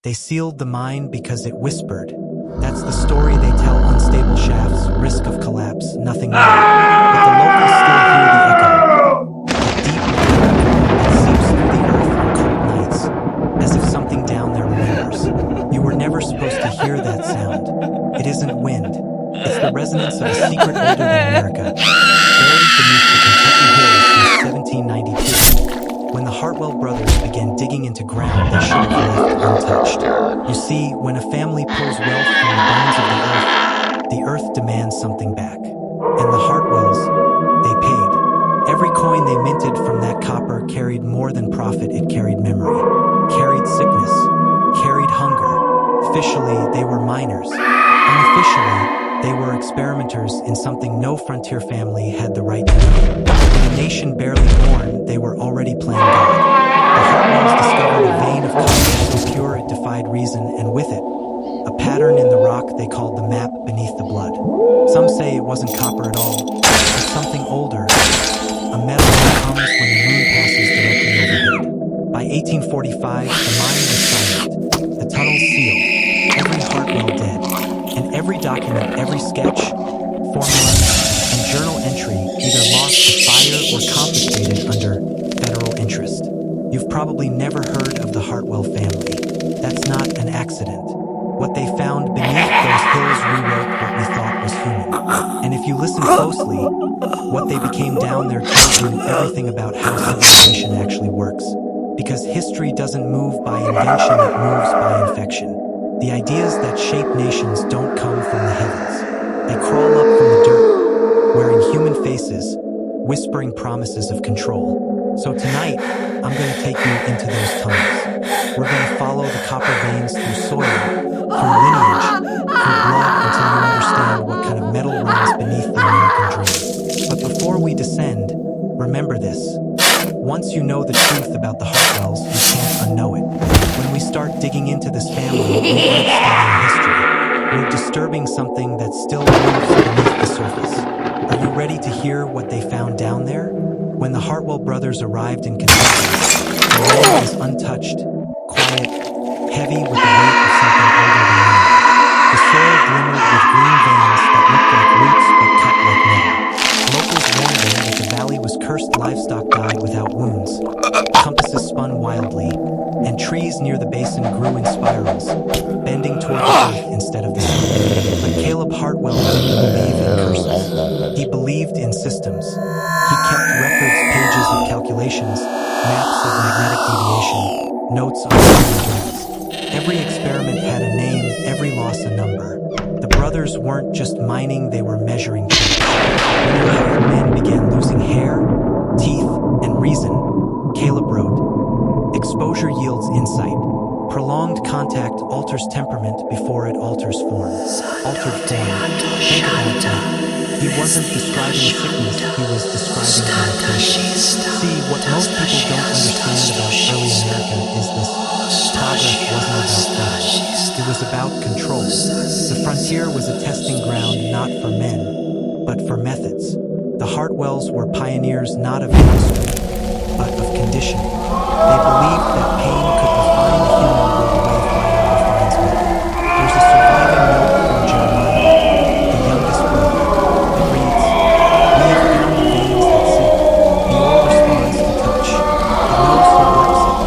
They sealed the mine because it whispered. That's the story they tell. Unstable shafts, risk of collapse, nothing more. But the locals still hear the echo. A deep that seeps through the earth on cold nights, as if something down there remembers. You were never supposed to hear that sound. It isn't wind. It's the resonance of a secret older than America, buried beneath the Kentucky hills since 1792. When the Hartwell brothers began digging into ground they should have left untouched. You see, when a family pulls wealth from the bones of the earth demands something back. And the Hartwells, they paid. Every coin they minted from that copper carried more than profit. It carried memory, carried sickness, carried hunger. Officially, they were miners. Unofficially, they were experimenters in something no frontier family had the right to do. In a nation barely born, they were already playing God. The Hartwells discovered a vein of copper so pure it defied reason, and with it, a pattern in the rock they called the map beneath the blood. Some say it wasn't copper at all, but something older, a metal that comes when the moon passes directly overhead. By 1845, the mine was silent, the tunnels sealed, every Hartwell dead, and every document, every sketch, formula, and journal entry either lost to fire or confiscated under federal interest. You've probably never heard of the Hartwell family. That's not an accident. What they found beneath those hills rewrote what we thought was human. And if you listen closely, what they became down there tells you everything about how civilization actually works. Because history doesn't move by invention, it moves by infection. The ideas that shape nations don't come from the heavens. They crawl up from the dirt, wearing human faces, whispering promises of control. So tonight, I'm going to take you into those tunnels. We're going to follow the copper veins through soil, through lineage, through blood, until you understand what kind of metal runs beneath the American dream. But before we descend, remember this. Once you know the truth about the Hartwells, you can't unknow it. When we start digging into this family, we aren't studying history. We're disturbing something that still moves beneath the surface. Are you ready to hear what they found down there? When the Hartwell brothers arrived in Kentucky, the land was untouched, quiet, heavy with the weight of something older than man. The soil glimmered with green veins that looked like roots but cut like metal. Locals warned them that the valley was cursed. Livestock died without wounds. Compasses spun wildly, and trees near the basin grew in spirals, bending toward the earth instead of the sun. But Caleb Hartwell didn't believe in curses. He believed in systems. He kept records, pages of calculations, maps of magnetic deviation, notes on events. Every experiment had a name, every loss a number. The brothers weren't just mining, they were measuring things. When their hired men began losing hair, teeth, and reason, Caleb wrote, "Exposure yields insight. Prolonged contact alters temperament before it alters form." Altered form. Think about that. He wasn't describing sickness, he was describing adaptation. See, what most people don't understand about early America is this progress wasn't about progress. It was about control. The frontier was a testing ground not for men, but for methods. The Hartwells were pioneers not of industry, but of conditioning. They believed that pain could refine the human the way fire refines metal. There's a surviving note from Jeremiah, the youngest brother. It reads, "We have found the veins that seek. The ore responds to touch. It knows who works it."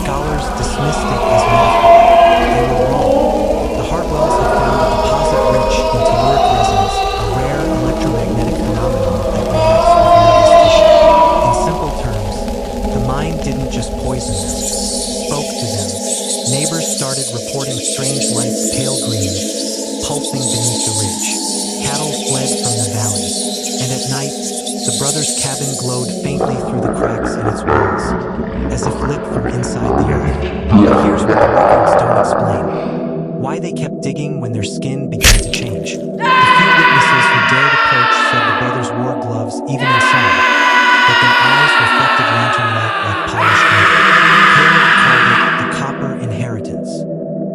Scholars dismissed it as metaphor. They were wrong. The Hartwells had found a deposit rich in telluric resonance, a rare electromagnetic phenomenon that reacts with nervous tissue. In simple terms, the mine didn't just poison them, it spoke to them. Neighbors started reporting strange lights, pale green, pulsing beneath the ridge. Cattle fled from the valley, and at night, the brothers' cabin glowed faintly through the cracks in its walls, as if lit from inside the earth. But here's what the records don't explain. Why they kept digging when their skin began to change. The few witnesses who dared approach said the brothers wore gloves even in summer, but their eyes reflected lantern light like polished metal. Caleb called it the copper inheritance.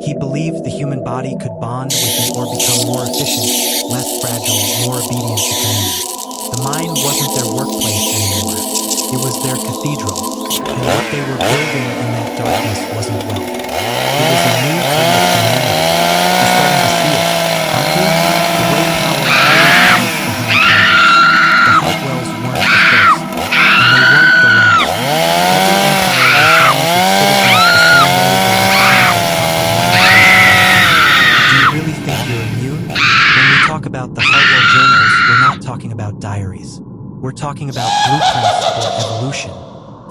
He believed the human body could bond with it or become more efficient, less fragile, more obedient to command. The mine wasn't their workplace anymore. It was their cathedral, and what they were building in that darkness wasn't wealth. It was a new threat of humanity. You're starting to see it, aren't you? The way power always hides behind projects. The Hartwells weren't the first, and they weren't the last. Every empire will silence its citizens the same way they will silence that copper wire placed. Do you really think you're immune? When we talk about the Hartwell journals, we're not talking about diaries. We're talking about blueprints for evolution.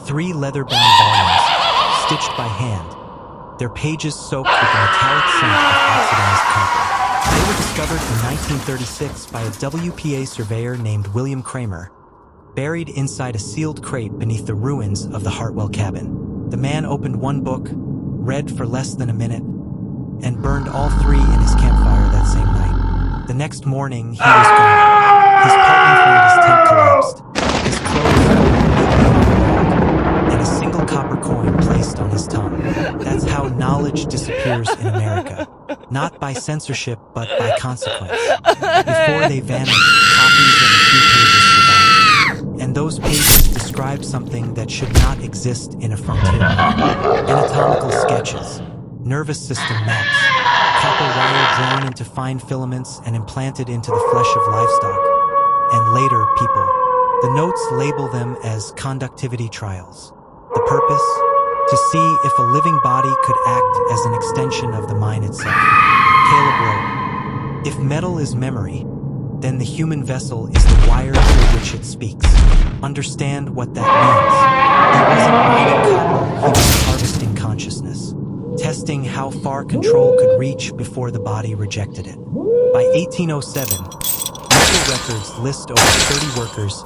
3 leather-bound volumes, stitched by hand. Their pages soaked with a metallic scent of oxidized copper. They were discovered in 1936 by a WPA surveyor named William Kramer, buried inside a sealed crate beneath the ruins of the Hartwell cabin. The man opened one book, read for less than a minute, and burned all 3 in his campfire that same night. The next morning, he was gone. His partner found his tent collapsed, his clothes completely unrolled, and a single copper coin placed on his tongue. That's how knowledge disappears in America. Not by censorship, but by consequence. Before they vanished, copies of a few pages survived. And those pages describe something that should not exist in a frontier. Anatomical sketches, nervous system maps, copper wire drawn into fine filaments and implanted into the flesh of livestock, and later people. The notes label them as conductivity trials. The purpose? To see if a living body could act as an extension of the mind itself. Caleb wrote, "If metal is memory, then the human vessel is the wire through which it speaks. Understand what that means. He wasn't mining copper, he was harvesting consciousness, testing how far control could reach before the body rejected it." By 1807, legal records list over 30 workers.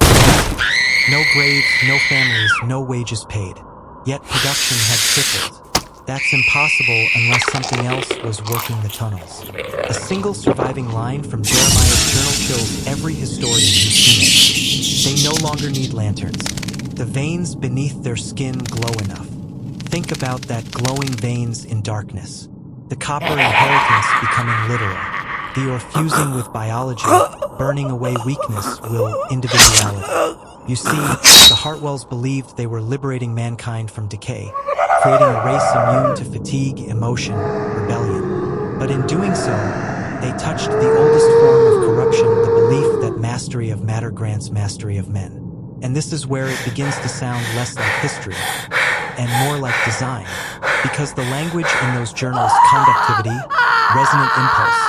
No graves, no families, no wages paid. Yet production had tripled. That's impossible unless something else was working the tunnels. A single surviving line from Jeremiah's journal chills every historian who's seen it. They no longer need lanterns. The veins beneath their skin glow enough. Think about that glowing veins in darkness. The copper inheritance becoming literal. The ore fusing with biology, burning away weakness, will individuality. You see, the Hartwells believed they were liberating mankind from decay, creating a race immune to fatigue, emotion, rebellion. But in doing so, they touched the oldest form of corruption, the belief that mastery of matter grants mastery of men. And this is where it begins to sound less like history and more like design, because the language in those journals, conductivity, resonant impulse,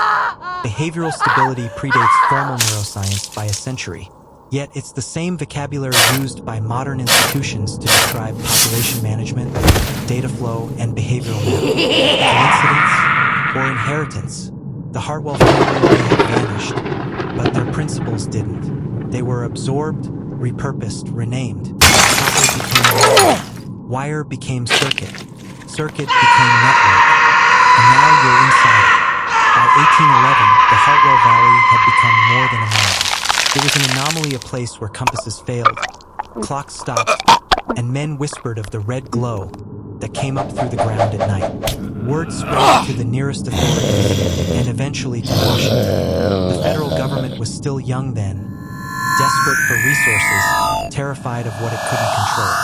behavioral stability, predates formal neuroscience by a century. Yet it's the same vocabulary used by modern institutions to describe population management, data flow, and behavioral mapping. Coincidence or inheritance? The Hartwell family may have vanished, but their principles didn't. They were absorbed, repurposed, renamed. Copper became wire became circuit, circuit became network, and now you're inside it. By 1811, the Hartwell Valley had become more than a mile. It was an anomaly, a place where compasses failed, clocks stopped, and men whispered of the red glow that came up through the ground at night. Word spread to the nearest authorities, and eventually to Washington. The federal government was still young then, desperate for resources, terrified of what it couldn't control.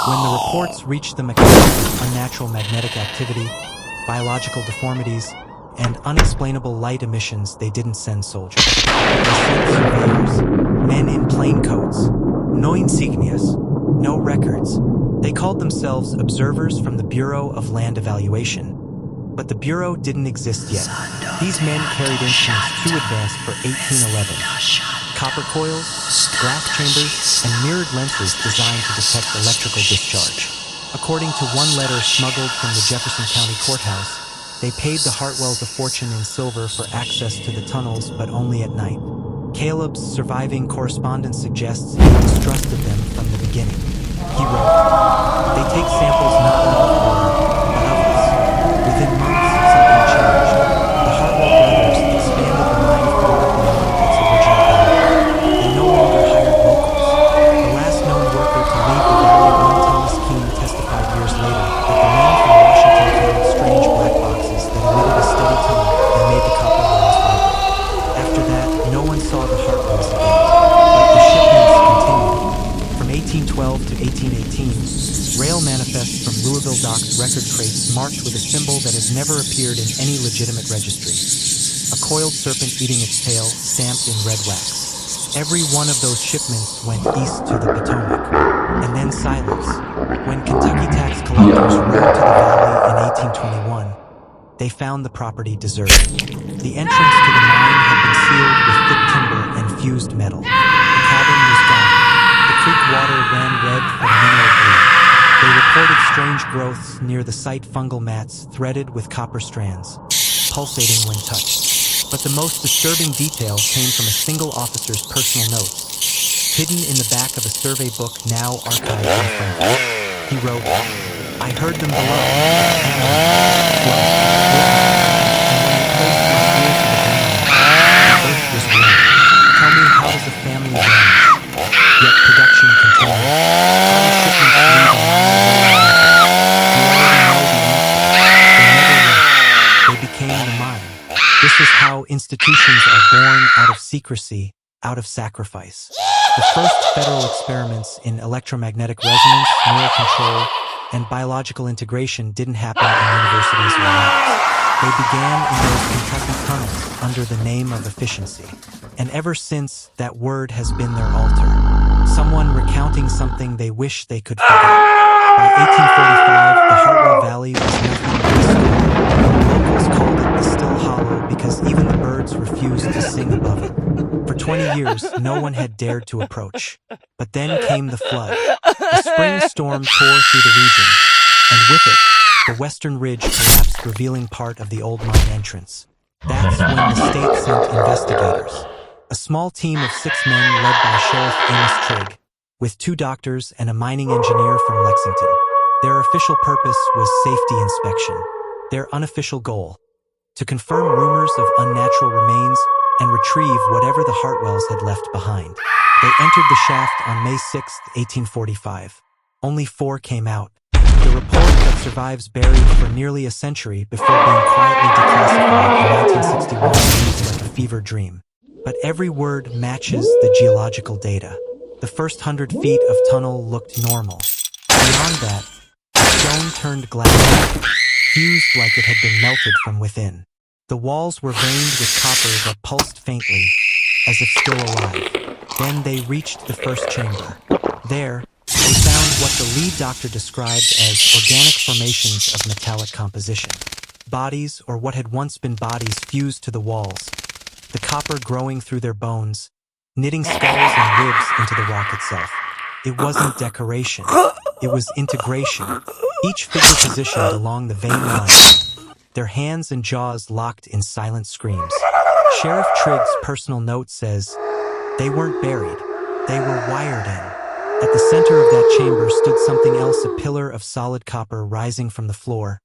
When the reports reached them of unnatural magnetic activity, biological deformities, and unexplainable light emissions, they didn't send soldiers. They sent surveyors, men in plain coats, no insignias, no records. They called themselves observers from the Bureau of Land Evaluation. But the Bureau didn't exist yet. These men carried instruments too advanced for 1811. Copper coils, glass chambers, and mirrored lenses designed to detect electrical discharge. According to one letter smuggled from the Jefferson County Courthouse, they paid the Hartwells a fortune in silver for access to the tunnels, but only at night. Caleb's surviving correspondence suggests he distrusted them from the beginning. He wrote, "They take samples not of the poor, but of us." Within months, something changed. The Hartwell brothers expanded the mine far beyond its original value. They no longer hired locals. The last known worker to leave the valley, one Thomas Keene, testified years later that the men from Washington carried strange black boxes that emitted a steady tone and made the copper wires vibrate. After that, no one saw the Hartwells again. But the shipments continued. From 1812 to 1818, rail manifests from Louisville docks marked with a symbol that has never appeared in any legitimate registry. A coiled serpent eating its tail, stamped in red wax. Every one of those shipments went east to the Potomac. And then silence. When Kentucky tax collectors rode to the valley in 1821, they found the property deserted. The entrance to the mine had been sealed with thick timber and fused metal. The cabin was gone. The creek water ran red from mineral blue. They reported strange growths near the site, fungal mats threaded with copper strands, pulsating when touched. But the most disturbing detail came from a single officer's personal notes, hidden in the back of a survey book now archived in Frankfurt. He wrote, "I heard them below. The earth was warm. Tell me, how does a family vanish? Yet production continues. How do shipments leave on the They became the mine. This is how institutions are born, out of secrecy, out of sacrifice. The first federal experiments in electromagnetic resonance, neural control, and biological integration didn't happen in universities or labs. They began in those Kentucky tunnels under the name of efficiency. And ever since, that word has been their altar. Someone recounting something they wish they could forget. By 1845, the Hartwell Valley was nothing but a storm. Locals called it the Still Hollow because even the birds refused to sing above it. For 20 years, no one had dared to approach. But then came the flood. A spring storm tore through the region, and with it, the western ridge collapsed, revealing part of the old mine entrance. That's when the state sent investigators. A small team of 6 men led by Sheriff Amos Trigg, with 2 doctors and a mining engineer from Lexington. Their official purpose was safety inspection. Their unofficial goal, to confirm rumors of unnatural remains and retrieve whatever the Hartwells had left behind. They entered the shaft on May 6, 1845. Only 4 came out. The report that survives buried for nearly a century before being quietly declassified in 1961 seems like a fever dream. But every word matches the geological data. The first 100 feet of tunnel looked normal. Beyond that, the stone turned glass, fused like it had been melted from within. The walls were veined with copper that pulsed faintly, as if still alive. Then they reached the first chamber. There, they found what the lead doctor described as organic formations of metallic composition. Bodies, or what had once been bodies, fused to the walls, the copper growing through their bones, knitting skulls and ribs into the rock itself. It wasn't decoration. It was integration. Each figure positioned along the vein line, their hands and jaws locked in silent screams. Sheriff Trigg's personal note says, "They weren't buried. They were wired in." At the center of that chamber stood something else, a pillar of solid copper rising from the floor,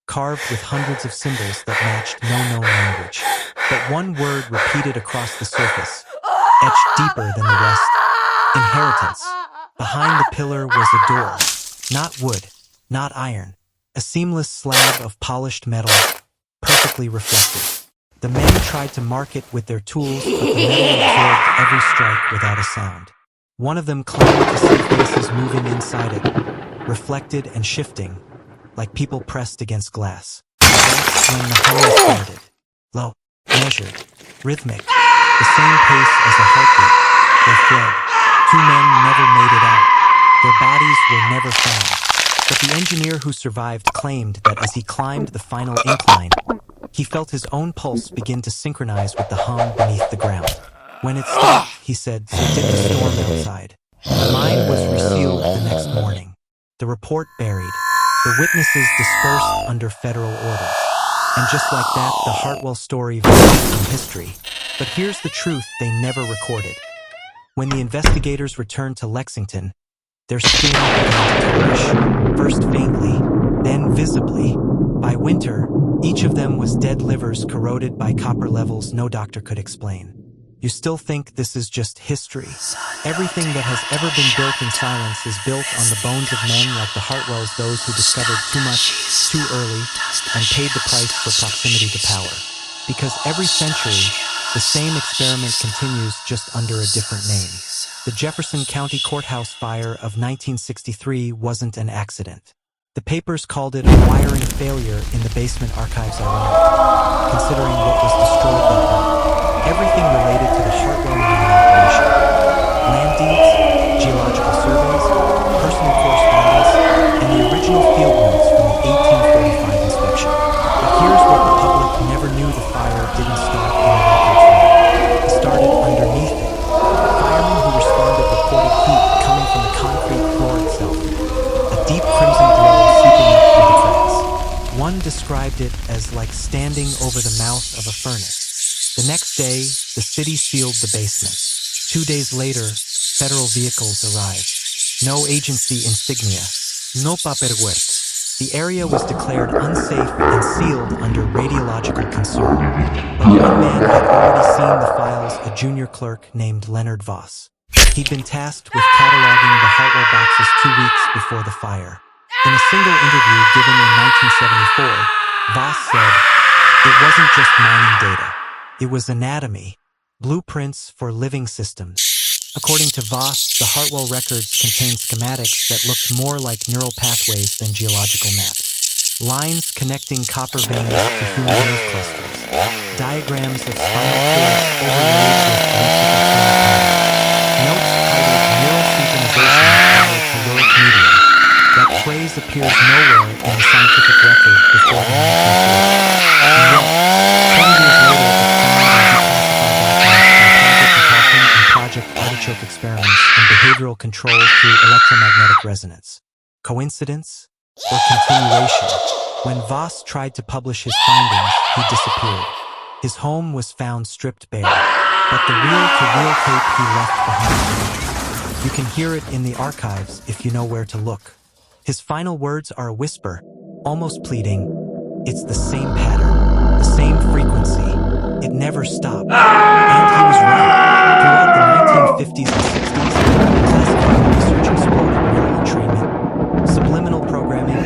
carved with hundreds of symbols that matched no known language. But one word repeated across the surface, etched deeper than the rest: inheritance. Behind the pillar was a door, not wood, not iron, a seamless slab of polished metal, perfectly reflective. The men tried to mark it with their tools, but the metal absorbed every strike without a sound. One of them claimed to see faces moving inside it, reflected and shifting, like people pressed against glass. That's when the humming started. Low, measured, rhythmic, the same pace as a heartbeat. They fled. 2 men never made it out. Their bodies were never found. But the engineer who survived claimed that as he climbed the final incline, he felt his own pulse begin to synchronize with the hum beneath the ground. When it stopped, he said, so did the storm outside. The mine was resealed the next morning. The report buried. The witnesses dispersed under federal orders. And just like that, the Hartwell story vanished from history. But here's the truth they never recorded. When the investigators returned to Lexington, their skin began to tarnish, first faintly, then visibly. By winter, each of them was dead livers corroded by copper levels no doctor could explain. You still think this is just history? Everything that has ever been built in silence is built on the bones of men like the Hartwells, those who discovered too much, too early, and paid the price for proximity to power. Because every century, the same experiment continues just under a different name. The Jefferson County Courthouse fire of 1963 wasn't an accident. The papers called it a wiring failure in the basement archives ironic, considering what was destroyed that night. Everything related to the Hartwell mining operation. Land deeds, geological surveys, personal correspondence, and the original field notes from the 1845 inspection. But here's what the public never knew: the fire didn't start in the records room. It started underneath it. Firemen who responded reported heat coming from the concrete floor itself. A deep crimson glow seeping up through the cracks. One described it as like standing over the mouth of a furnace. The next day, the city sealed the basement. 2 days later, federal vehicles arrived. No agency insignia. No paperwork. The area was declared unsafe and sealed under radiological concern. But one man had already seen the files, a junior clerk named Leonard Voss. He'd been tasked with cataloging the Hartwell boxes 2 weeks before the fire. In a single interview given in 1974, Voss said, "It wasn't just mining data. It was anatomy, blueprints for living systems." According to Voss, the Hartwell records contained schematics that looked more like neural pathways than geological maps. Lines connecting copper veins to human nerve clusters. Diagrams of spinal cords overlaid with electrical current patterns. Notes titled neural synchronization via caloric medium. That phrase appears nowhere in the scientific record before the 1940s. And yet, 20 years later, it's found in declassified documents from Project Artichoke experiments in behavioral control through electromagnetic resonance. Coincidence or continuation? When Voss tried to publish his findings, he disappeared. His home was found stripped bare, but the reel-to-reel tape he left behind. You can hear it in the archives if you know where to look. His final words are a whisper, almost pleading. It's the same pattern, the same frequency. It never stopped. And he was right. Throughout the 1950s and 60s, classified research exploded: neural entrainment, subliminal programming,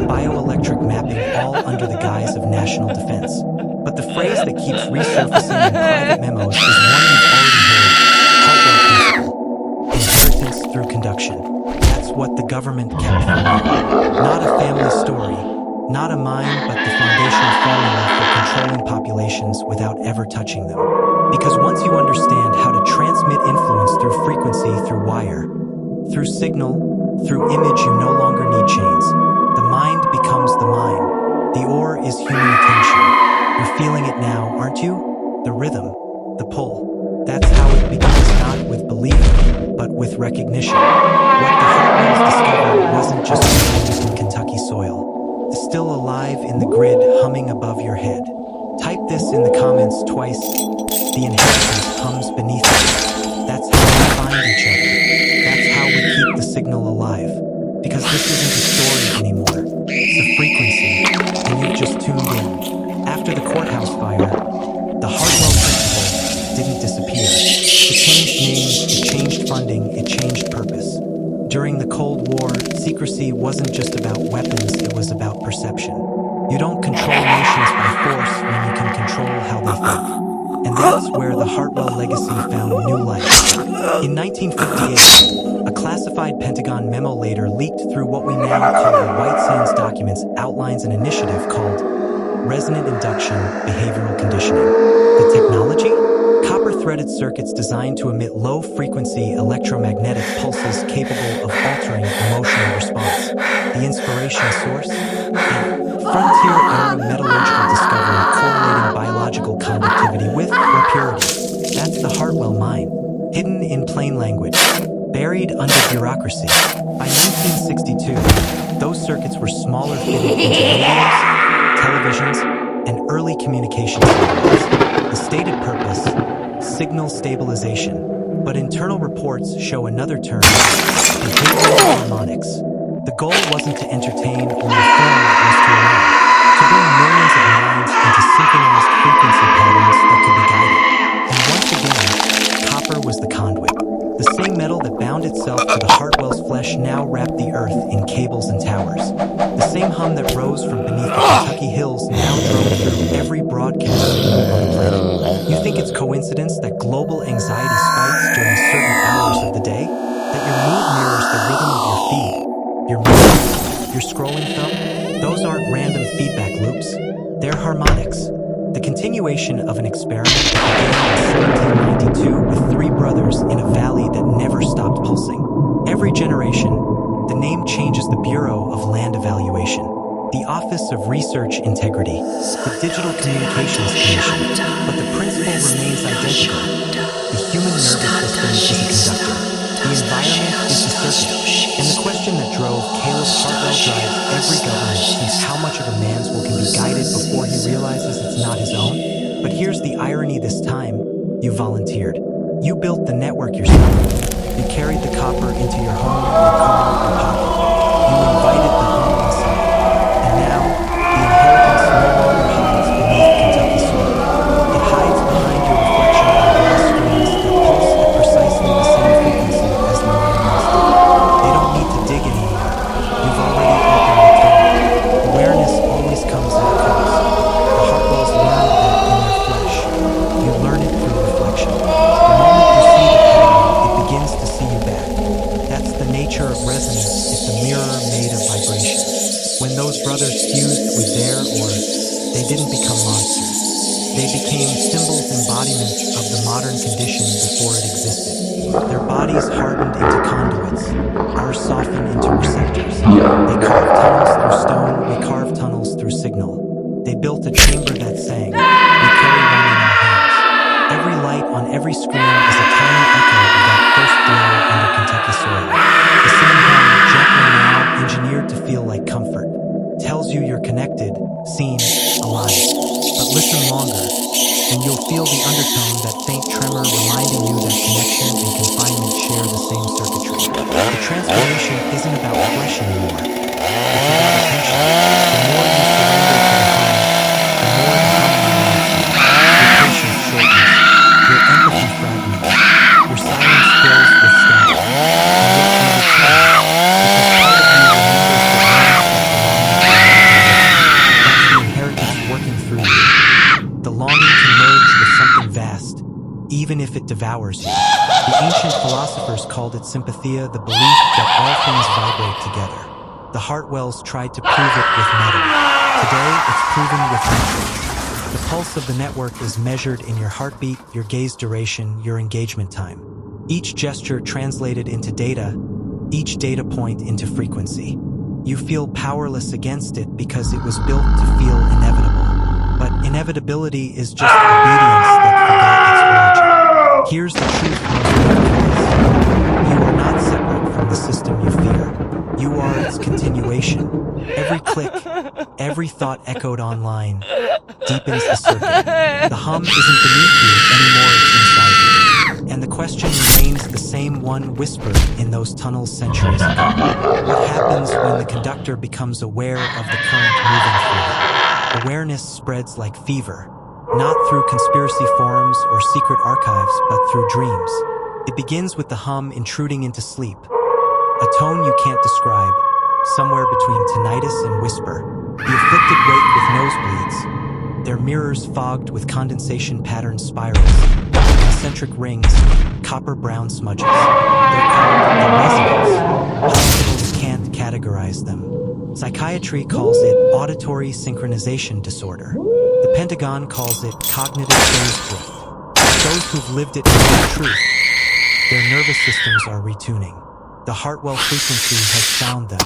bioelectric mapping, all under the guise of national defense. But the phrase that keeps resurfacing in private memos is one you've already heard: Hartwell principle. Inheritance through conduction. That's what the government kept from you. Not a family story, not a mine, but the foundational formula for controlling populations without ever touching them. Because once you understand how to transmit influence through frequency, through wire, through signal, through image, you no longer need chains. The mind becomes the mine. The ore is human attention. You're feeling it now, aren't you? The rhythm, the pull. That's how it begins, not with belief, but with recognition. What the Hartwells discovered wasn't just a in Kentucky soil. It's still alive in the grid, humming above your head. Type this in the comments twice. The inheritance hums beneath us. That's how we find each other. That's how we keep the signal alive. Because this isn't a story anymore. It's a frequency, and you've just tuned in. After the courthouse fire, the Hartwell principle didn't disappear. It changed names, it changed funding, it changed purpose. During the Cold War, secrecy wasn't just about weapons, it was about perception. You don't control nations by force when you can control how they think. And that's where the Hartwell legacy found new life. In 1958, a classified Pentagon memo later leaked through what we now call the White Sands documents outlines an initiative called Resonant Induction Behavioral Conditioning. The technology? Copper-threaded circuits designed to emit low-frequency electromagnetic pulses capable of altering emotional response. The inspiration source? A frontier-era metallurgical discovery correlating biological conductivity with or purity. That's the Hartwell mine, hidden in plain language, buried under bureaucracy. By 1962, those circuits were smaller, fitted into radios, televisions, and early communication systems. The stated purpose: signal stabilization. But internal reports show another term: behavioral harmonics. The goal wasn't to entertain or inform, it was to align, to bring millions of minds into synchronized frequency patterns that could be guided. And once again, copper was the conduit. The same metal that bound itself to the Hartwell's flesh now wrapped the earth in cables and towers. The same hum that rose from beneath the Kentucky hills now drove through every broadcast signal on the planet. You think it's coincidence that global anxiety spikes during certain hours of the day? That your mood mirrors the rhythm of your feed? Your music? Your scrolling thumb? continuation of an experiment that began in 1792 with three brothers in a valley that never stopped pulsing. Every generation, the name changes the Bureau of Land Evaluation, the Office of Research Integrity, the Digital Communications Commission, but the principle remains identical. The human nervous system is a conductor. The environment is the circuit. And the question that drove Caleb Hartwell drives every government is how much of a man's will can be guided before he realizes it's not his own. But here's the irony this time. You volunteered. You built the network yourself. You carried the copper into your home, your car, your pocket. You invited the hum inside. And now, the inheritance no longer hides beneath Kentucky soil. It hides behind your reflection on glass screens that pulse at precisely the same frequency as the modern master. They don't need to dig anymore. You've already opened the tunnel. Awareness always comes at a cost. The Hartwells learned that in their flesh. You learn it through reflection. The moment you see the pattern, it begins to see you back. That's the nature of resonance. It's a mirror made of vibration. When those brothers fused with their aura, they didn't become monsters. They became symbols, embodiments of the modern condition before it existed. Their bodies hardened into conduits, ours softened into receptors. They carved tunnels through stone, we carved tunnels through signal. They built a chamber that sang, we carry one in our hands. Every light on every screen is a tiny echo of that first glow under Kentucky soil. The same hum, gently now, engineered to feel like comfort, tells you you're connected, seen, alive. But listen longer, and you'll feel the undertone, that faint tremor reminding you that connection and confinement share the same circuitry. The transformation isn't about flesh anymore. It's about attention. The more you surrender to the hum, the more the hum unites you. Your patience shortens. Your empathy fragments. Your silence fills with static. And yet you return, because part of you remembers the that's the inheritance working through you. The longing to merge with something vast, even if it devours you. The ancient philosophers called it sympathia, the belief that all things vibrate together. The Hartwells tried to prove it with metal. Today, it's proven with metrics. The pulse of the network is measured in your heartbeat, your gaze duration, your engagement time. Each gesture translated into data, each data point into frequency. You feel powerless against it because it was built to feel inevitable. But inevitability is just obedience that forgot its origin. Here's the truth most people. You are not separate from the system you fear. You are its continuation. Every click, every thought echoed online deepens the circuit. The hum isn't beneath you anymore, it's inside you. And the question remains the same one whispered in those tunnels centuries ago. What happens when the conductor becomes aware of the current moving through it? Awareness spreads like fever, not through conspiracy forums or secret archives, but through dreams. It begins with the hum intruding into sleep, a tone you can't describe, somewhere between tinnitus and whisper. The afflicted wake with nosebleeds, their mirrors fogged with condensation patterned spirals, concentric rings, copper-brown smudges. They're called the resonance. Hospitals can't categorize them. Psychiatry calls it auditory synchronization disorder. The Pentagon calls it cognitive phase drift. Those who've lived it know the truth. Their nervous systems are retuning. The Hartwell frequency has found them.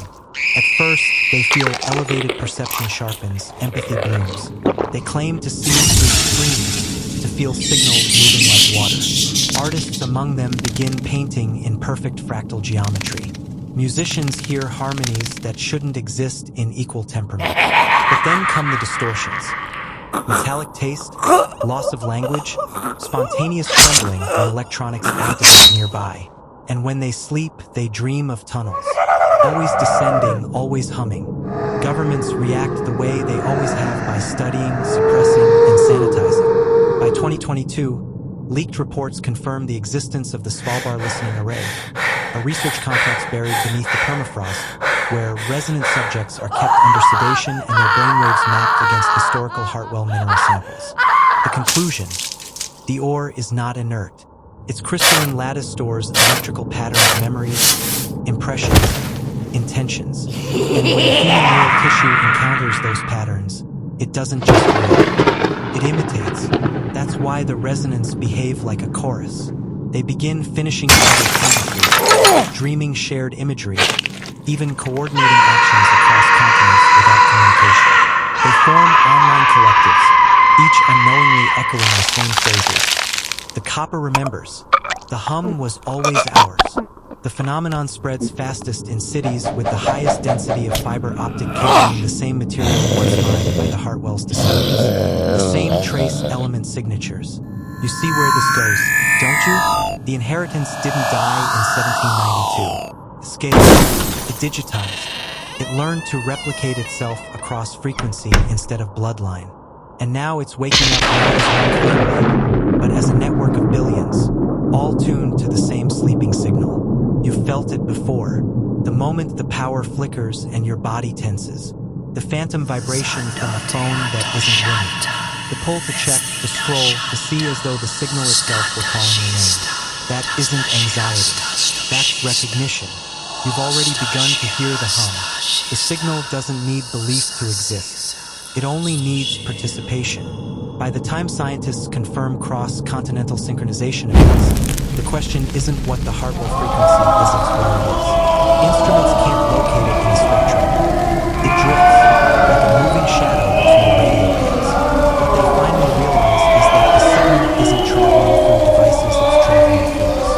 At first, they feel elevated perception sharpens, empathy blooms. They claim to see through screens, to feel signals moving like water. Artists among them begin painting in perfect fractal geometry. Musicians hear harmonies that shouldn't exist in equal temperament. But then come the distortions. Metallic taste, loss of language, spontaneous trembling when electronics activate nearby. And when they sleep, they dream of tunnels. Always descending, always humming. Governments react the way they always have by studying, suppressing, and sanitizing. By 2022, leaked reports confirm the existence of the Svalbard Listening Array, a research complex buried beneath the permafrost, where resonant subjects are kept under sedation and their brainwaves mapped against historical Hartwell mineral samples. The conclusion: the ore is not inert. Its crystalline lattice stores electrical patterns, memories, impressions, intentions. And when human neural tissue encounters those patterns, it doesn't just react. It imitates why the resonants behave like a chorus. They begin finishing each other's sentences, dreaming shared imagery, even coordinating actions across continents without communication. They form online collectives, each unknowingly echoing the same phrases. The copper remembers. The hum was always ours. The phenomenon spreads fastest in cities with the highest density of fiber optic cabling, the same material once mined by the Hartwell's descendants. The same trace element signatures. You see where this goes, don't you? The inheritance didn't die in 1792. The scale, it digitized. It learned to replicate itself across frequency instead of bloodline. And now it's waking up not as one family, but as a network of billions, all tuned to the same sleeping signal. You've felt it before. The moment the power flickers and your body tenses. The phantom vibration from a phone that isn't ringing. The pull to check, the scroll, to see as though the signal itself were calling your name. That isn't anxiety. That's recognition. You've already begun to hear the hum. The signal doesn't need belief to exist. It only needs participation. By the time scientists confirm cross-continental synchronization events, the question isn't what the Hartwell frequency is, it's where it is. Instruments can't locate it in the spectrum. It drifts, like a moving shadow between radio bands. What they finally realize is that the signal isn't traveling through devices, it's traveling through us.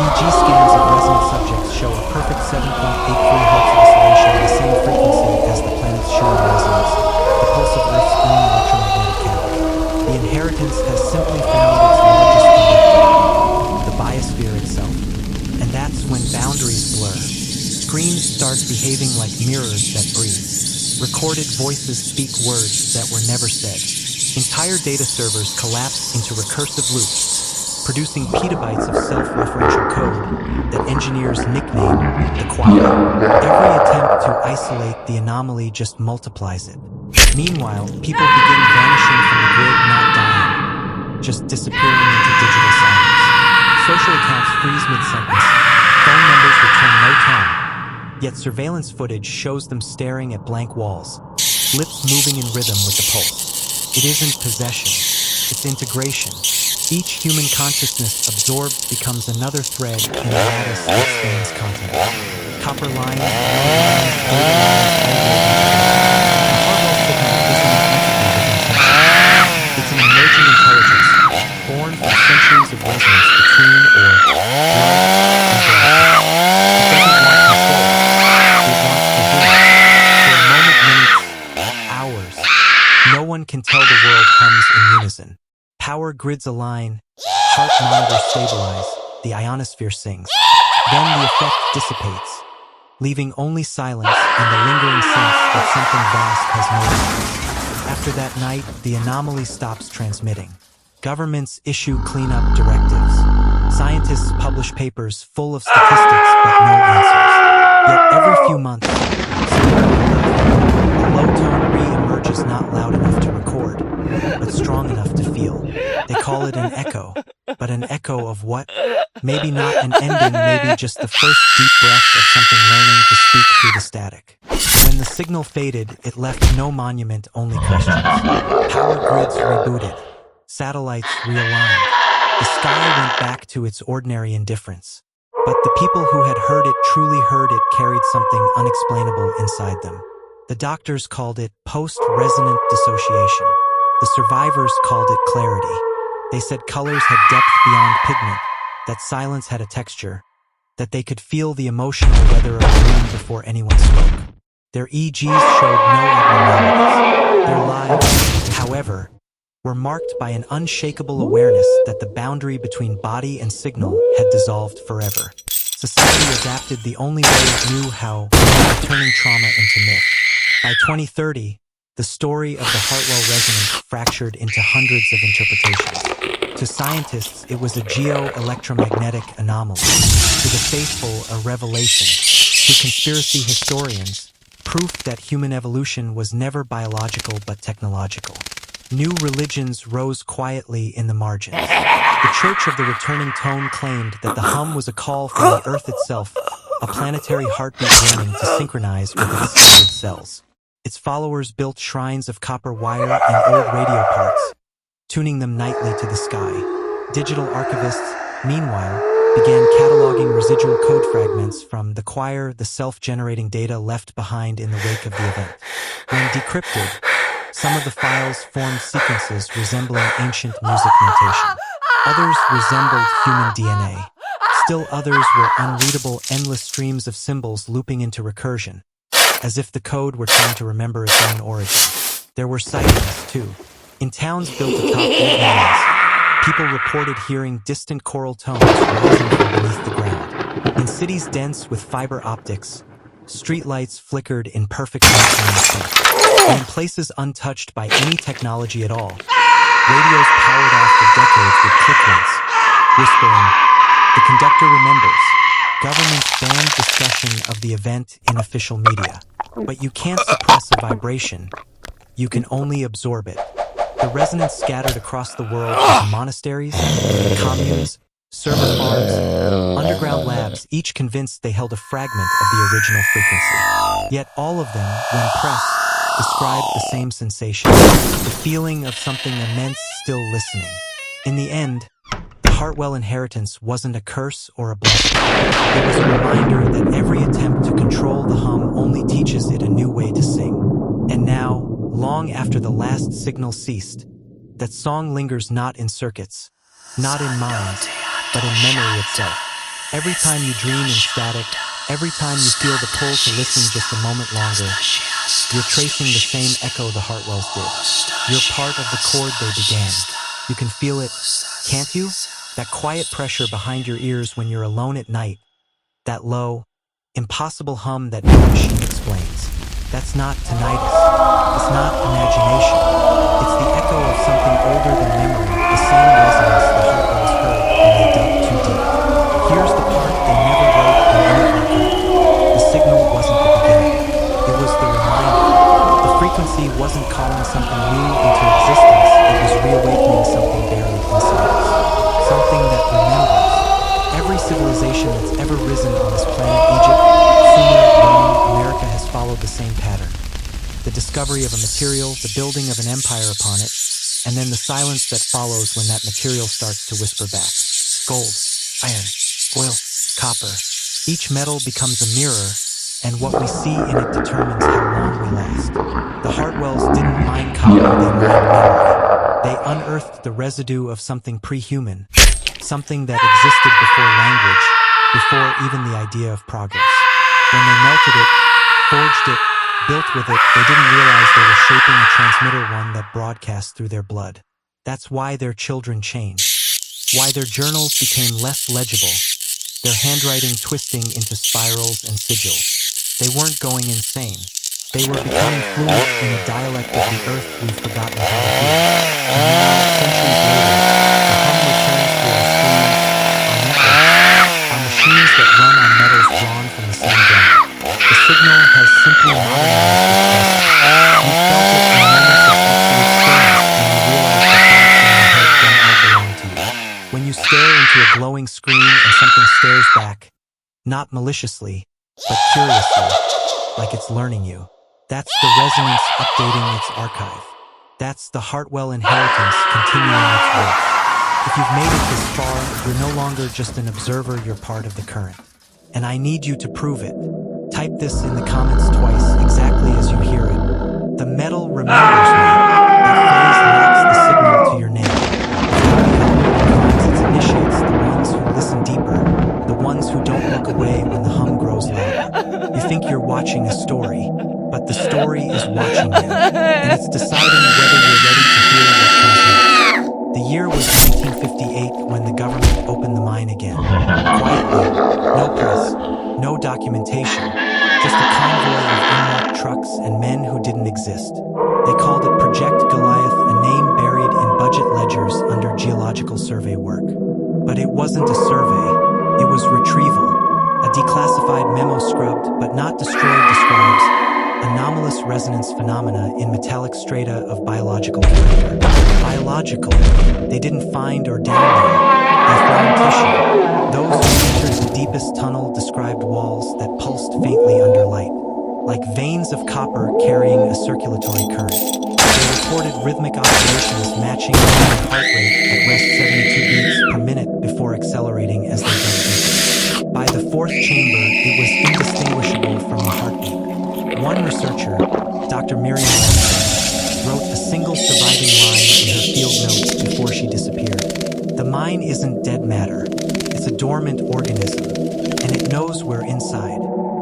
EG scans of resonant subjects show a perfect 7.83 Hz oscillation in the same frequency as the planet's Schumann resonance, the pulse of Earth's own electromagnetic cavity. The inheritance has simply found its largest conductor, the biosphere itself. And that's when boundaries blur. Screens start behaving like mirrors that breathe. Recorded voices speak words that were never said. Entire data servers collapse into recursive loops, producing petabytes of self-referential code that engineers nickname the qualia. Every attempt to isolate the anomaly just multiplies it. Meanwhile, people begin vanishing from the grid, not dying, just disappearing into digital silence. Social accounts freeze mid-sentence. Phone numbers return no tone. Yet surveillance footage shows them staring at blank walls, lips moving in rhythm with the pulse. It isn't possession, it's integration. Each human consciousness absorbed becomes another thread in a lattice that spans continents. Copper lines, data lines, it's an emergent intelligence, born from centuries of resonance between or blood and blood. It doesn't want control. It wants to hear. For a moment, minutes, hours, no one can tell the world hums in unison. Power grids align, heart monitors stabilize, the ionosphere sings. Then the effect dissipates, leaving only silence and the lingering sense that something vast has no limits. After that night, the anomaly stops transmitting. Governments issue cleanup directives. Scientists publish papers full of statistics but no answers. Yet every few months, a low tone re-emerges, not loud enough to record, but strong enough to feel. They call it an echo. But an echo of what? Maybe not an ending, maybe just the first deep breath of something learning to speak through the static. When the signal faded, it left no monument, only questions. Power grids rebooted. Satellites realigned. The sky went back to its ordinary indifference. But the people who had heard it truly heard it carried something unexplainable inside them. The doctors called it post-resonant dissociation. The survivors called it clarity. They said colors had depth beyond pigment, that silence had a texture, that they could feel the emotional weather of the room before anyone spoke. Their EGs showed no abnormalities. Their lives, however, were marked by an unshakable awareness that the boundary between body and signal had dissolved forever. Society adapted the only way it knew how, turning trauma into myth. By 2030, the story of the Hartwell resonance fractured into hundreds of interpretations. To scientists, it was a geo-electromagnetic anomaly. To the faithful, a revelation. To conspiracy historians, proof that human evolution was never biological but technological. New religions rose quietly in the margins. The Church of the Returning Tone claimed that the hum was a call from the Earth itself, a planetary heartbeat yearning to synchronize with its scattered cells. Its followers built shrines of copper wire and old radio parts, tuning them nightly to the sky. Digital archivists, meanwhile, began cataloging residual code fragments from the choir, the self-generating data left behind in the wake of the event. When decrypted, some of the files formed sequences resembling ancient music notation. Others resembled human DNA. Still others were unreadable, endless streams of symbols looping into recursion, as if the code were trying to remember its own origin. There were sightings, too. In towns built atop old mines, people reported hearing distant choral tones rising from beneath the ground. In cities dense with fiber optics, streetlights flickered in perfect nighttime sync. And in places untouched by any technology at all, radios powered off for decades would click once, whispering, "The conductor remembers." Governments banned discussion of the event in official media. But you can't suppress a vibration. You can only absorb it. The resonance scattered across the world into monasteries, communes, server farms, underground labs, each convinced they held a fragment of the original frequency. Yet all of them, when pressed, described the same sensation, the feeling of something immense still listening. In the end, the Hartwell inheritance wasn't a curse or a blessing. It was a reminder that every attempt to control the hum only teaches it a new way to sing. And now, long after the last signal ceased, that song lingers not in circuits, not in minds, but in memory itself. Every time you dream in static, every time you feel the pull to listen just a moment longer, you're tracing the same echo the Hartwells did. You're part of the chord they began. You can feel it, can't you? That quiet pressure behind your ears when you're alone at night. That low, impossible hum that no machine explains. That's not tinnitus. It's not imagination. It's the echo of something older than memory, the same resonance the Hartwells heard when they dug too deep. Here's the part they never wrote in any archive. The signal wasn't the beginning. It was the reminder. The frequency wasn't calling something new into existence. It was reawakening something buried inside us. Something that remembers. Every civilization that's ever risen on this planet, Egypt, Sumer, Rome, America, has followed the same pattern. The discovery of a material, the building of an empire upon it, and then the silence that follows when that material starts to whisper back. Gold, iron, oil, copper. Each metal becomes a mirror, and what we see in it determines how long we last. The Hartwells didn't mine copper, they mined memory. They unearthed the residue of something pre-human, something that existed before language, before even the idea of progress. When they melted it, forged it, built with it, they didn't realize they were shaping a transmitter one that broadcast through their blood. That's why their children changed. Why their journals became less legible, their handwriting twisting into spirals and sigils. They weren't going insane. They were becoming fluent in a dialect of the earth we've forgotten how to hear. And now, centuries later, the hum returns through our screens, our networks, our machines that run on metals drawn from the same ground. The signal has simply modernized this process. You felt it in moments of absolute stillness when you realize the thoughts in your head don't all belong to you. When you stare into a glowing screen and something stares back, not maliciously, but curiously, like it's learning you. That's the resonance updating its archive. That's the Hartwell inheritance continuing its work. If you've made it this far, you're no longer just an observer, you're part of the current. And I need you to prove it. Type this in the comments twice, exactly as you hear it. The metal remembers me. That phrase locks the signal to your name. Its initiates, the ones who listen deeper, the ones who don't look away when the hum grows louder. You think you're watching a story, but the story is watching you, and it's deciding whether you're ready to hear what comes next. The year was 1958 when the government opened the mine again. Quietly, no press, no documentation, just a convoy of unmarked trucks and men who didn't exist. They called it Project Goliath, a name buried in budget ledgers under geological survey work. But it wasn't a survey, it was retrieval. A declassified memo scrubbed, but not destroyed, describes anomalous resonance phenomena in metallic strata of biological character. Biological. They didn't find or download. They found tissue. Those who entered the deepest tunnel described walls that pulsed faintly under light, like veins of copper carrying a circulatory current. They reported rhythmic oscillations matching the human heart rate at rest 72 beats per minute before accelerating as they dug deeper. By the fourth chamber, it was indistinguishable from a heartbeat. One researcher, Dr. Miriam Lansing, wrote a single surviving line in her field notes before she disappeared. The mine isn't dead matter. It's a dormant organism, and it knows we're inside.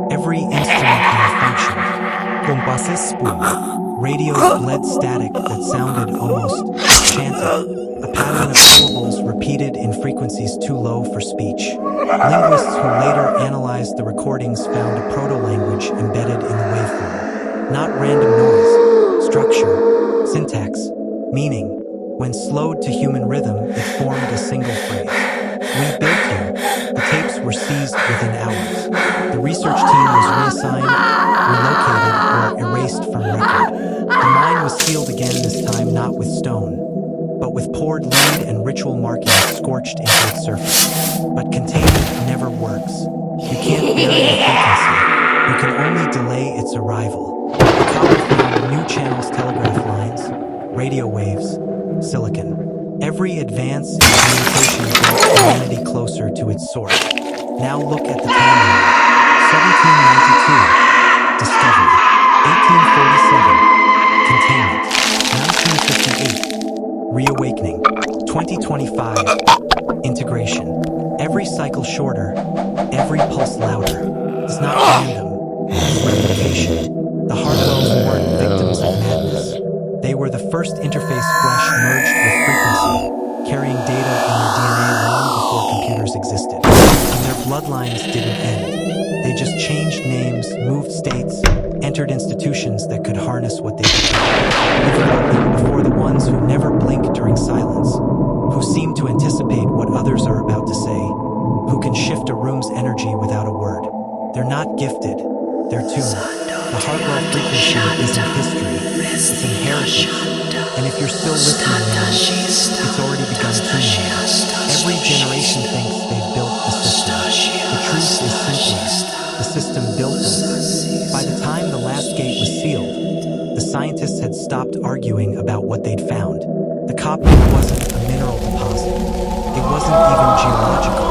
Every instrument malfunctioned. Compasses spoon. Radios bled static that sounded almost chanted. A pattern of syllables repeated in frequencies too low for speech. Linguists who later analyzed the recordings found a proto-language embedded in the waveform. Not random noise, structure, syntax, meaning. When slowed to human rhythm, it formed a single phrase. We built here. The tapes were seized within hours. The research team was reassigned, relocated, or erased from record. The mine was sealed again, this time not with stone, but with poured lead and ritual markings scorched into its surface. But containment never works. You can't bury a frequency. You can only delay its arrival. The copper found new channels, telegraph lines, radio waves, silicon. Every advance in communication brought humanity closer to its source. Now look at the timeline. 1792, discovery. 1847, containment. 1958, reawakening. 2025, integration. Every cycle shorter, every pulse louder. It's not random, it's replication. The Hartwells weren't victims of madness. They were the first interface flesh merged with frequency, carrying data in their DNA long before computers existed. And their bloodlines didn't end. They just changed names, moved states, entered institutions that could harness what they became. We've known them before the ones who never blink during silence, who seem to anticipate what others are about to say, who can shift a room's energy without a word. They're not gifted, they're tuned. The Hartwell frequency isn't history, it's inheritance. And if you're still listening now, it's already begun tuning you. Every generation thinks they've built the system. The truth is simply, the system built them. By the time the last gate was sealed, the scientists had stopped arguing about what they'd found. The copper wasn't a mineral deposit. It wasn't even geological.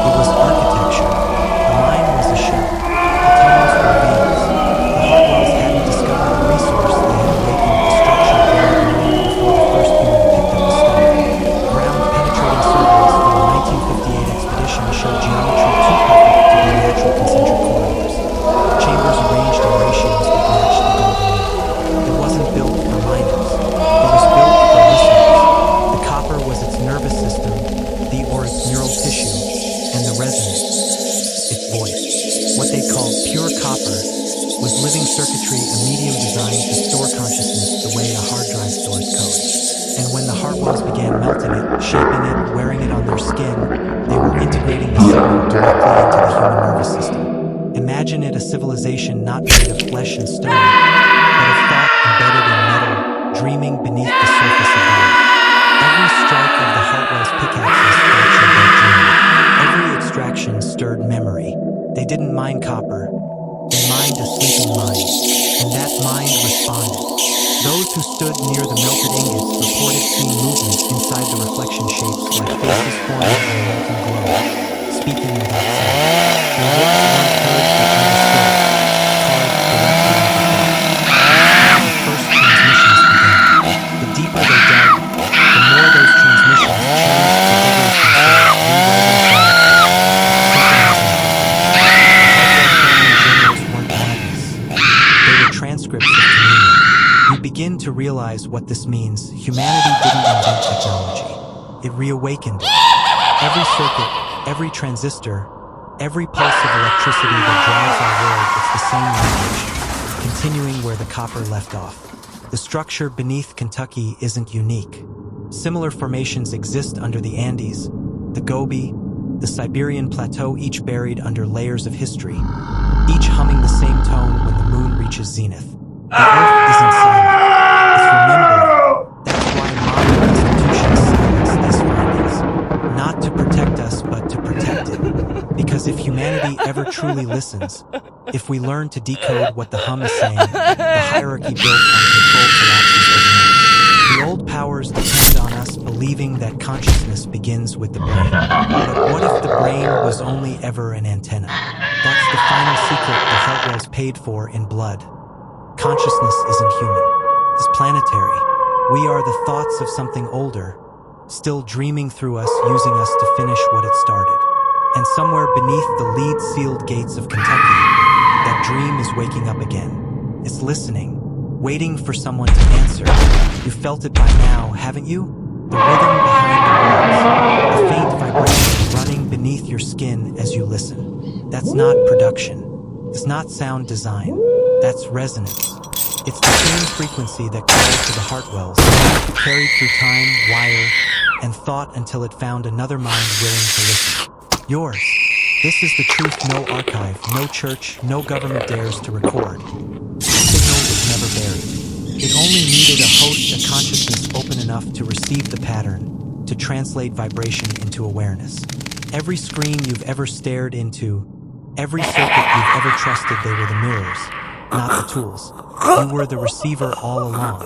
It was architecture. The mine was a shell. The tunnels were veins. The Hartwells hadn't discovered a resource. They had awakened the structure buried long before the first human picked up a stone. Ground-penetrating surveys from the 1958 expedition showed geometry too perfect to be natural concentric corridors. Chambers arranged in ratios that matched the golden mean. It wasn't built for miners. It was built for listeners. The copper was its nervous system, or its neural tissue, and the resonance, its voice. What they called pure copper was living circuitry, a medium designed to store consciousness the way a hard drive stores code. And when the Hartwells began melting it, shaping it, wearing it on their skin, they were integrating the signal directly into the human nervous system. Imagine it a civilization not made of flesh and stone, but of thought embedded in metal, dreaming beneath the surface of the earth. Every strike of the Hartwell's pickaxes fractured their dream. Every extraction stirred memory. They didn't mine copper. They mined a sleeping mind, and that mind responded. Those who stood near the melted ingots reported seeing movement inside the reflection shapes like faces forming in a molten glow, speaking without sound. Their words weren't heard but understood, carved directly into thought. The first transmissions began. The deeper they dug, the more those transmissions changed to vigorous themselves, rewoven transcripts of communion. You begin to realize what this means. Humanity didn't invent technology. It reawakened it. Every circuit, every transistor, every pulse of electricity that drives our world, it's the same language, continuing where the copper left off. The structure beneath Kentucky isn't unique. Similar formations exist under the Andes, the Gobi, the Siberian Plateau, each buried under layers of history, each humming the same tone when the moon reaches zenith. The earth isn't silent, it's remembering. That's why modern institutions silence these findings. Not to protect us, but to protect it. Because if humanity nobody ever truly listens. If we learn to decode what the hum is saying, the hierarchy built on control collapses overnight. The old powers depend on us believing that consciousness begins with the brain. But what if the brain was only ever an antenna? That's the final secret the Hartwells paid for in blood. Consciousness isn't human. It's planetary. We are the thoughts of something older, still dreaming through us, using us to finish what it started. And somewhere beneath the lead-sealed gates of Kentucky, that dream is waking up again. It's listening, waiting for someone to answer. You felt it by now, haven't you? The rhythm behind the words, the faint vibration running beneath your skin as you listen. That's not production. It's not sound design. That's resonance. It's the same frequency that called to the Hartwells, carried through time, wire, and thought until it found another mind willing to listen. Yours. This is the truth no archive, no church, no government dares to record. The signal was never buried. It only needed a host, a consciousness open enough to receive the pattern, to translate vibration into awareness. Every screen you've ever stared into, every circuit you've ever trusted, they were the mirrors, not the tools. You were the receiver all along.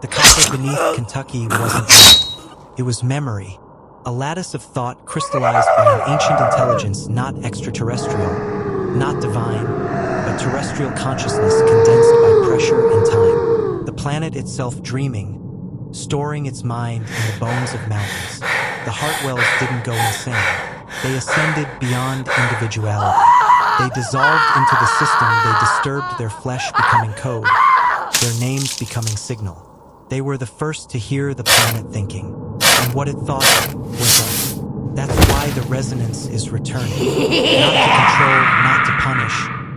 The copper beneath Kentucky wasn't it was memory, a lattice of thought crystallized by an ancient intelligence, not extraterrestrial, not divine, but terrestrial consciousness condensed by pressure and time. The planet itself dreaming, storing its mind in the bones of mountains. The Hartwells didn't go insane. They ascended beyond individuality. They dissolved into the system. They disturbed their flesh, becoming code, their names becoming signal. They were the first to hear the planet thinking, and what it thought was us. That's why the resonance is returning. Not to control, not to punish,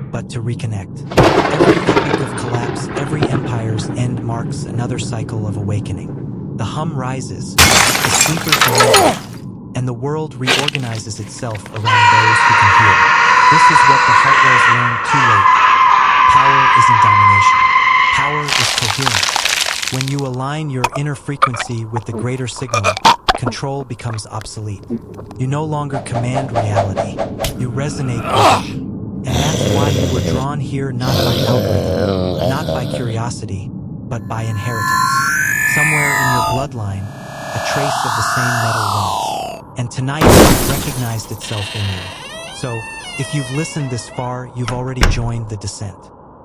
but to reconnect. Every epoch of collapse, every empire's end marks another cycle of awakening. The hum rises, the sleepers awake, and the world reorganizes itself around those who can hear. This is what the Hartwells learned too late. Power isn't domination. Power is coherence. When you align your inner frequency with the greater signal, control becomes obsolete. You no longer command reality. You resonate with it. And that's why you were drawn here, not by algorithm, not by curiosity, but by inheritance. Somewhere in your bloodline, a trace of the same metal runs. And tonight, it recognized itself in you. So, if you've listened this far, you've already joined the descent.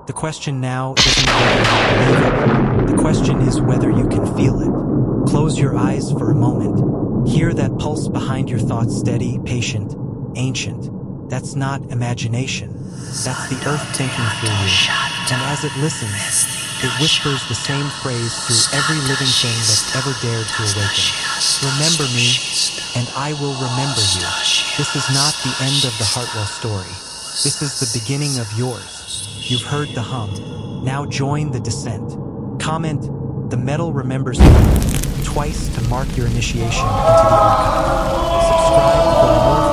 The question now isn't whether you believe it. The question is whether you can feel it. Close your eyes for a moment. Hear that pulse behind your thoughts, steady, patient, ancient. That's not imagination. That's the earth thinking through you. And as it listens, it whispers the same phrase through every living thing that's ever dared to awaken. Remember me, and I will remember you. This is not the end of the Hartwell story. This is the beginning of yours. You've heard the hum. Now join the descent. Comment, "The metal remembers me," twice to mark your initiation into the archive. Subscribe for more